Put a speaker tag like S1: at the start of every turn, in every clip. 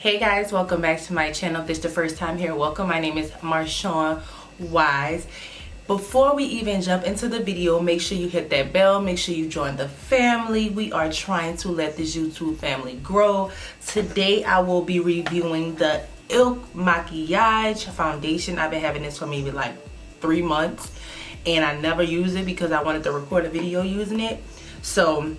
S1: Hey guys, welcome back to my channel. If this is the first time here, welcome. My name is Marshawn Wise. Before we even jump into the video, make sure you hit that bell, make sure you join the family. We are trying to let this YouTube family grow. Today I will be reviewing the Milkage foundation. I've been having this for maybe like 3 months and I never use it because I wanted to record a video using it. So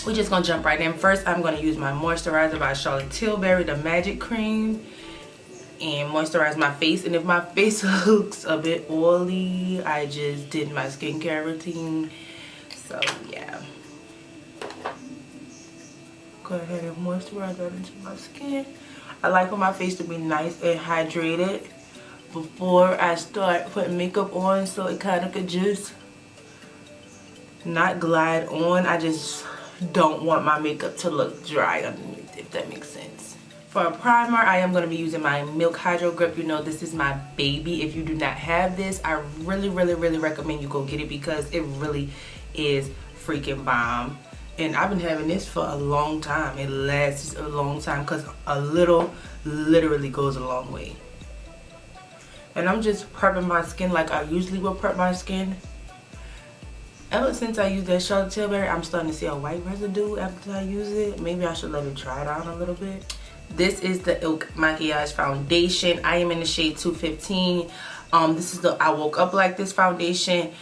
S1: we're just gonna jump right in. First, I'm gonna use my moisturizer by Charlotte Tilbury, the Magic Cream, and moisturize my face. And if my face looks a bit oily, I just did my skincare routine. So yeah, go ahead and moisturize that into my skin. I like for my face to be nice and hydrated before I start putting makeup on, so it kind of could just not glide on. I just don't want my makeup to look dry underneath, if that makes sense. For a primer, I am going to be using my Milk Hydro Grip. You know, this is my baby. If you do not have this, I really recommend you go get it because it really is freaking bomb. And I've been having this for a long time. It lasts a long time because a little literally goes a long way. And I'm just prepping my skin like I usually will prep my skin. Ever since I used that Charlotte Tilbury, I'm starting to see a white residue after I use it. Maybe I should let it dry down a little bit. This is the Milkage foundation. I am in the shade 215. This is the I Woke Up Like This foundation.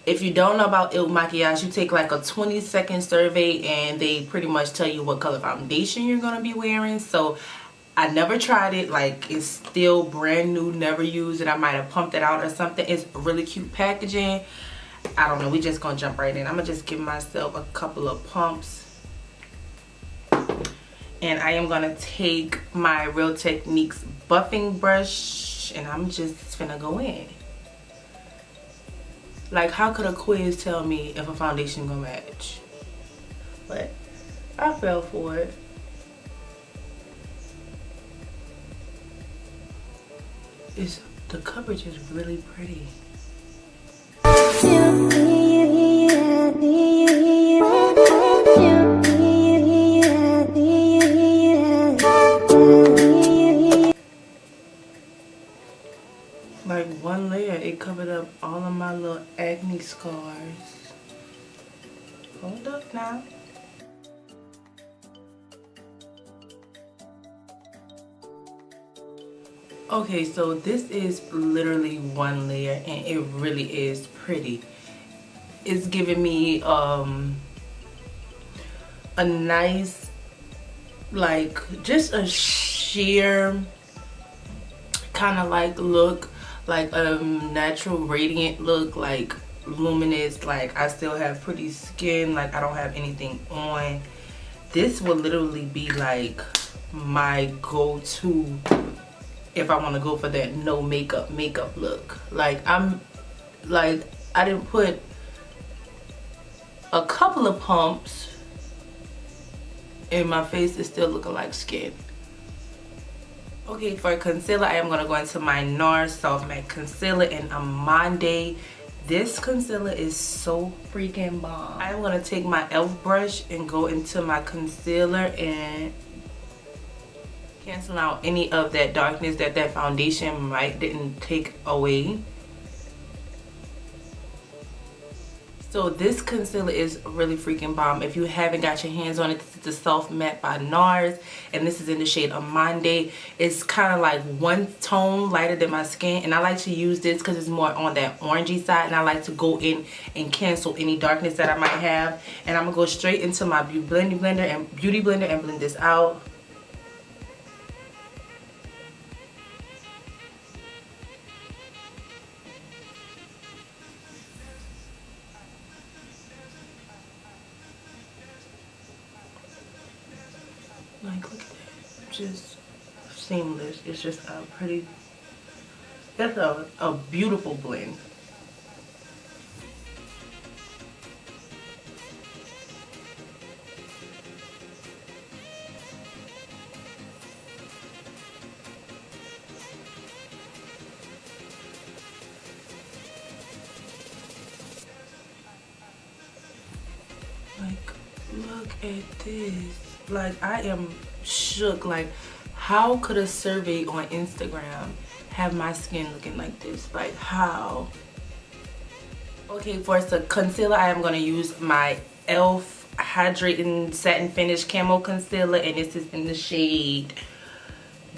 S1: If you don't know about Milkage, you take like a 20-second survey and they pretty much tell you what color foundation you're going to be wearing. So I never tried it. Like, it's still brand new, never used it. I might have pumped it out or something. It's really cute packaging. I don't know, we just gonna jump right in. I'm gonna just give myself a couple of pumps. And I am gonna take my Real Techniques buffing brush and I'm just gonna go in. Like, how could a quiz tell me if a foundation gonna match? But I fell for it. The coverage is really pretty. Like one layer, it covered up all of my little acne scars. Hold up now. Okay, so this is literally one layer and it really is pretty. It's giving me a nice, like, just a sheer kind of like look, like a natural radiant look, like luminous, like I still have pretty skin, like I don't have anything on. This will literally be like my go-to if I want to go for that no makeup look. Like, I didn't put a couple of pumps and my face is still looking like skin. Okay, for concealer, I am going to go into my NARS Soft Matte Concealer in Amande. This concealer is so freaking bomb. I am going to take my e.l.f. brush and go into my concealer and cancel out any of that darkness that foundation didn't take away. So this concealer is really freaking bomb. If you haven't got your hands on it, this is the Soft Matte by NARS, and this is in the shade Amande. It's kind of like one tone lighter than my skin, and I like to use this because it's more on that orangey side, and I like to go in and cancel any darkness that I might have. And I'm gonna go straight into my beauty blender and blend this out. Like, look at that. Just seamless. It's just a pretty, that's a beautiful blend. Like, look at this. Like, I am shook. Like, how could a survey on Instagram have my skin looking like this? Like, how? Okay, for the concealer, I am going to use my e.l.f. Hydrating Satin Finish Camo Concealer, and this is in the shade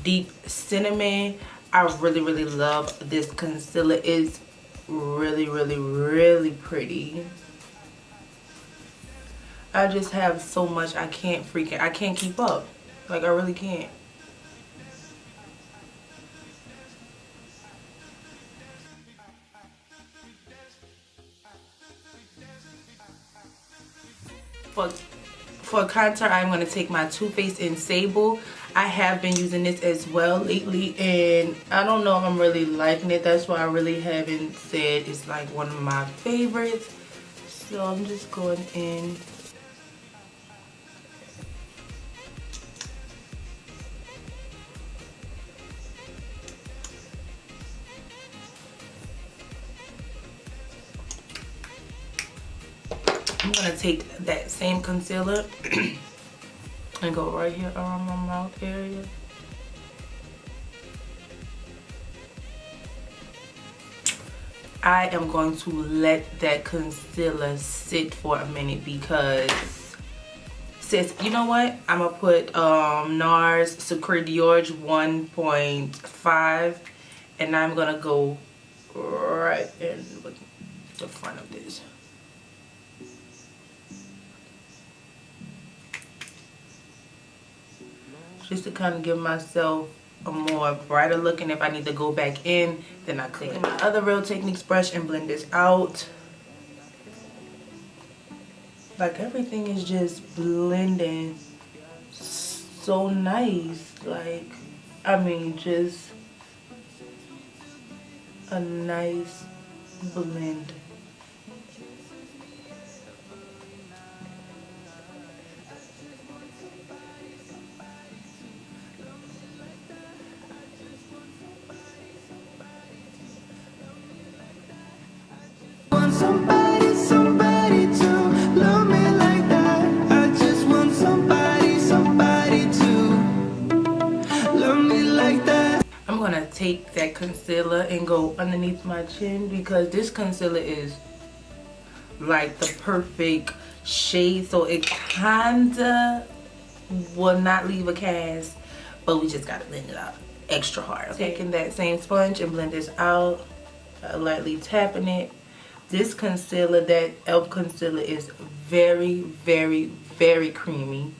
S1: Deep Cinnamon. I really love this concealer. It's really pretty. I just have so much I can't keep up. Like, I really can't. For contour, I'm going to take my Too Faced in Sable. I have been using this as well lately, and I don't know if I'm really liking it. That's why I really haven't said it's like one of my favorites. So I'm just going in. I'm going to take that same concealer and go right here around my mouth area. I am going to let that concealer sit for a minute because, sis, you know what? I'm going to put NARS Secret Dior 1.5, and I'm going to go right in the front of this. Just to kind of give myself a more brighter look, and if I need to go back in, then I clean my other Real Techniques brush and blend this out. Like, everything is just blending so nice. Like, I mean, just a nice blend.
S2: Somebody to love me like that. I just want somebody to love me like that.
S1: I'm gonna take that concealer and go underneath my chin because this concealer is like the perfect shade, so it kinda will not leave a cast, but we just gotta blend it out extra hard. Okay? Taking that same sponge and blend this out, lightly tapping it. This concealer, that e.l.f. concealer, is very creamy.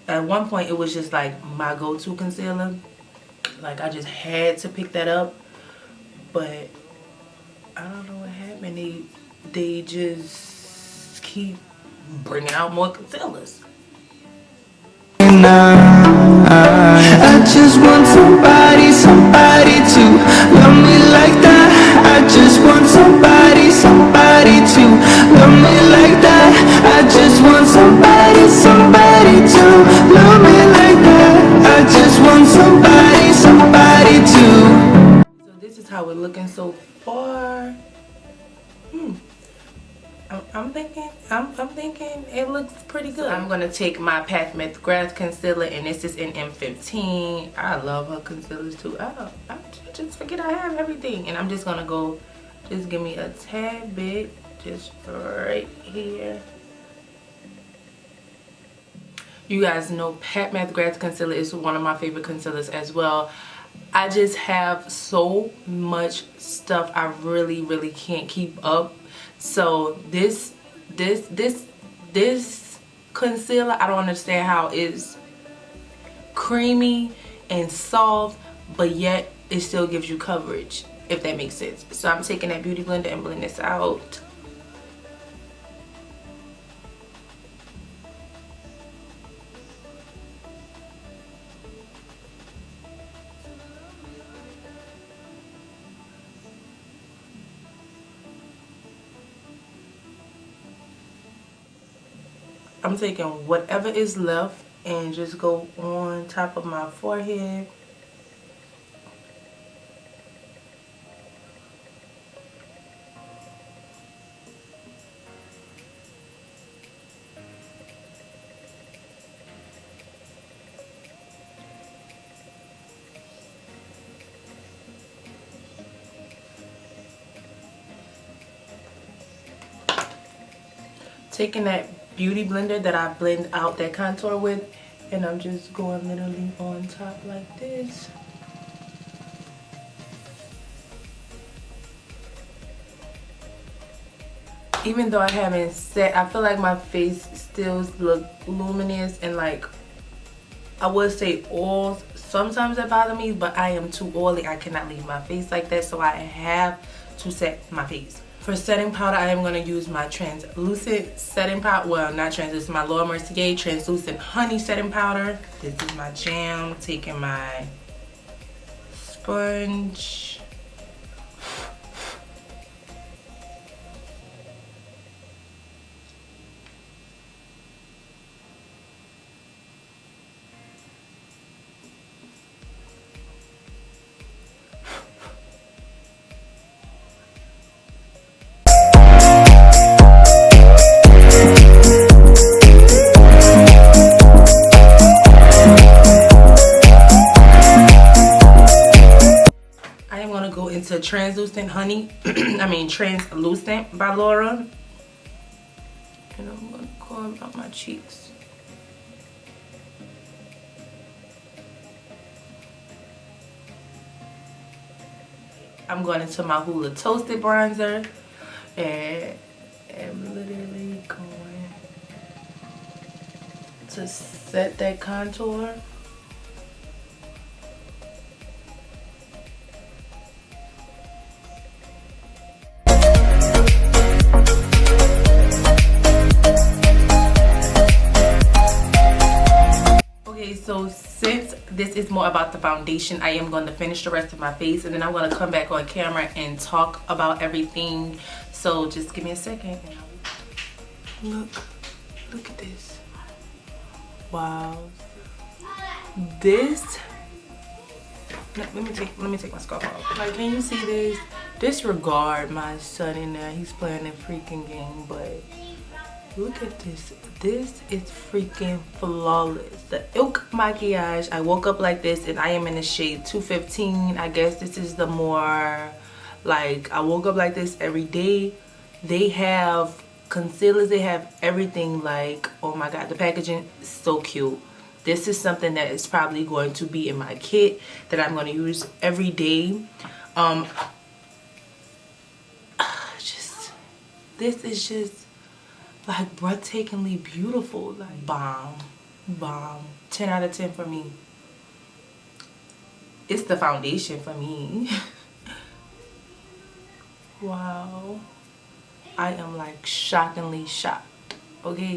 S1: At one point, it was just like my go-to concealer. Like, I just had to pick that up, but I don't know what happened. They just keep bringing out more concealers.
S2: I just want somebody to love me like that. I just want somebody to love me like that. I just want somebody to love me like that. I just want somebody to.
S1: So this is how we're looking so far. I'm thinking it looks pretty good. So I'm gonna take my Pat McGrath concealer, and this is in M15. I love her concealers too. I just forget I have everything, and I'm just gonna go. Just give me a tad bit, just right here. You guys know Pat McGrath concealer is one of my favorite concealers as well. I just have so much stuff I really can't keep up. So this concealer, I don't understand how it's creamy and soft, but yet it still gives you coverage, if that makes sense. So I'm taking that beauty blender and blend this out. I'm taking whatever is left and just go on top of my forehead. taking that beauty blender that I blend out that contour with, and I'm just going literally on top like this. Even though I haven't set, I feel like my face still look luminous, and like I would say oils sometimes that bother me, but I am too oily. I cannot leave my face like that, so I have to set my face. For setting powder, I am going to use my translucent setting powder. Well, not translucent, my Laura Mercier translucent honey setting powder. This is my jam. Taking my sponge. Into translucent honey I mean translucent by Laura, and I'm gonna go about my cheeks. I'm going into my Hoola Toasted bronzer, and I'm literally going to set that contour. So since this is more about the foundation, I am going to finish the rest of my face, and then I'm going to come back on camera and talk about everything. So just give me a second. Look at this. Wow. This, let me take my scarf off. Like, can you see this? Disregard my son in there. He's playing a freaking game, but look at this. This is freaking flawless. The Ilk Maquillage. I woke up like this, and I am in the shade 215. I guess this is the more, like, I woke up like this every day. They have concealers. They have everything. Like, oh my god, the packaging is so cute. This is something that is probably going to be in my kit that I'm going to use every day. This is just like breathtakingly beautiful. Like bomb 10 out of 10 for me. It's the foundation for me. Wow, I am like shockingly shocked. Okay.